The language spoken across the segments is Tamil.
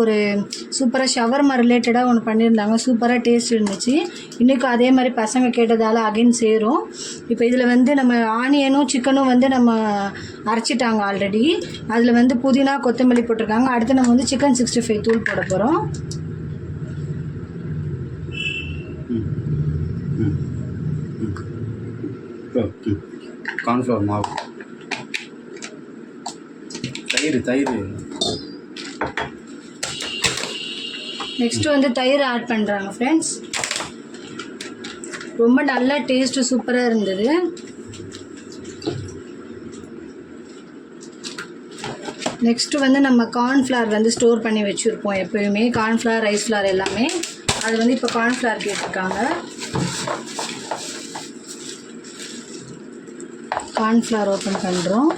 ஒரு சூப்பராக ஷவர்மா ரிலேட்டடாக ஒன்று பண்ணியிருந்தாங்க. சூப்பராக டேஸ்ட் இருந்துச்சு. இன்றைக்கும் அதே மாதிரி பசங்க கேட்டதால் அகைன் சேரும். இப்போ இதில் வந்து நம்ம ஆனியனும் சிக்கனும் வந்து நம்ம அரைச்சிட்டாங்க ஆல்ரெடி. அதில் வந்து புதினா கொத்தமல்லி போட்டிருக்காங்க. அடுத்து நம்ம வந்து சிக்கன் 65 தூள் போட போகிறோம். கார்ன்ஃப்ளவர் மாவு, தயிர் நெக்ஸ்ட்டு வந்து தயிர் ஆட் பண்ணுறாங்க ஃப்ரெண்ட்ஸ். ரொம்ப நல்லா டேஸ்ட்டு சூப்பராக இருந்தது. நெக்ஸ்ட்டு வந்து நம்ம கார்ன்ஃப்ளவர் வந்து ஸ்டோர் பண்ணி வச்சுருப்போம் எப்போயுமே, கார்ன்ஃப்ளவர் ரைஸ் ஃப்ளவர் எல்லாமே. அது வந்து இப்போ கார்ன்ஃப்ளவர் கேட்டிருக்காங்க. கார்ன்ஃப்ளவர் ஓப்பன் பண்ணுறோம்.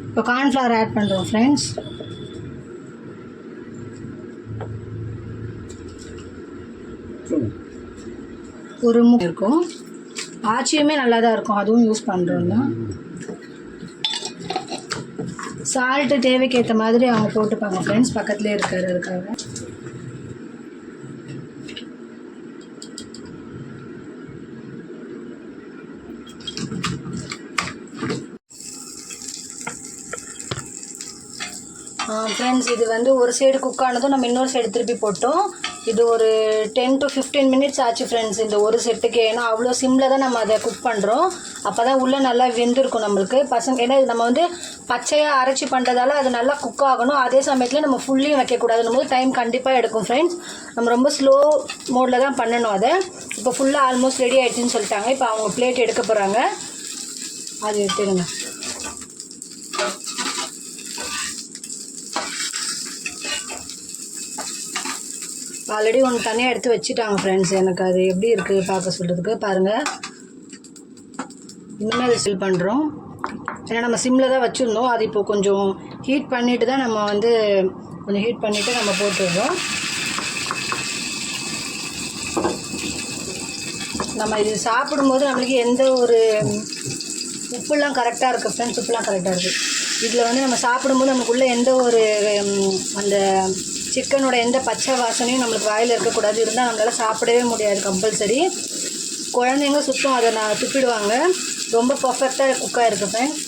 இப்போ கார்ன்ஃப்ளவர் ஆட் பண்ணுறோம் ஃப்ரெண்ட்ஸ். ஒரு இருக்கும், ஆச்சியுமே நல்லா தான் இருக்கும், அதுவும் யூஸ் பண்ணுறோம் தான். சால்ட்டு தேவைக்கு ஏற்ற மாதிரி அவங்க போட்டுப்பாங்க ஃப்ரெண்ட்ஸ், பக்கத்துலேயே இருக்கிறதுக்காக. ஃப்ரெண்ட்ஸ் இது வந்து ஒரு சைடு குக் ஆனதும் நம்ம இன்னொரு சைடு திருப்பி போட்டோம். இது ஒரு 10 to 15 minutes ஆச்சு ஃப்ரெண்ட்ஸ் இந்த ஒரு செட்டுக்கு. ஏன்னா அவ்வளோ சிம்மில் தான் நம்ம அதை குக் பண்ணுறோம். அப்போ தான் உள்ளே நல்லா வெந்திருக்கும் நம்மளுக்கு பசங்க. ஏன்னா இது நம்ம வந்து பச்சையாக அரைச்சி பண்ணுறதால அது நல்லா குக் ஆகணும். அதே சமயத்தில் நம்ம ஃபுல்லையும் வைக்கக்கூடாதுன்னு போது டைம் கண்டிப்பாக எடுக்கும் ஃப்ரெண்ட்ஸ். நம்ம ரொம்ப ஸ்லோ மோடில் தான் பண்ணணும் அதை. இப்போ ஃபுல்லாக ஆல்மோஸ்ட் ரெடி ஆகிடுச்சின்னு சொல்லிட்டாங்க. இப்போ அவங்க பிளேட் எடுக்க போகிறாங்க, அது எடுத்துடுங்க. ஆல்ரெடி ஒன்று தனியாக எடுத்து வச்சுட்டாங்க ஃப்ரெண்ட்ஸ். எனக்கு அது எப்படி இருக்குது பார்க்க சொல்கிறதுக்கு பாருங்கள். இன்னுமே அதை ஃபில் பண்ணுறோம். ஏன்னா நம்ம சிம்மில் தான் வச்சுருந்தோம். அது இப்போ கொஞ்சம் ஹீட் பண்ணிவிட்டு தான் நம்ம வந்து கொஞ்சம் ஹீட் பண்ணிவிட்டு நம்ம போட்டுடுறோம். நம்ம இது சாப்பிடும்போது நம்மளுக்கு எந்த ஒரு உப்புலாம் கரெக்டாக இருக்குது ஃப்ரெண்ட்ஸ், உப்புலாம் கரெக்டாக இருக்குது. இதில் வந்து நம்ம சாப்பிடும்போது நமக்குள்ளே எந்த ஒரு அந்த சிக்கனோட எந்த பச்சை வாசனையும் நம்மளுக்கு வாயில் இருக்கக்கூடாது. இருந்தால் நம்மளால் சாப்பிடவே முடியாது கம்பல்சரி. குழந்தைங்க சுத்தம் அதை நான் துப்பிடுவாங்க. ரொம்ப பர்ஃபெக்டாக குக்காக இருக்குது ஃப்ரெண்ட்ஸ்.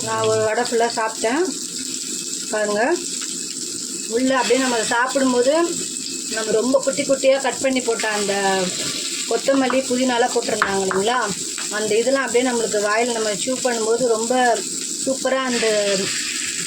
நான் ஒரு வடை ஃபுல்லாக சாப்பிட்டேன் பாருங்கள். உள்ளே அப்படியே நம்ம அதை சாப்பிடும்போது நம்ம ரொம்ப குட்டி குட்டியாக கட் பண்ணி போட்ட அந்த கொத்தமல்லி புதினாலாம் போட்டிருந்தாங்க இல்லைங்களா, அந்த இதெல்லாம் அப்படியே நம்மளுக்கு வாயில் நம்ம சூ பண்ணும்போது ரொம்ப சூப்பராக அந்த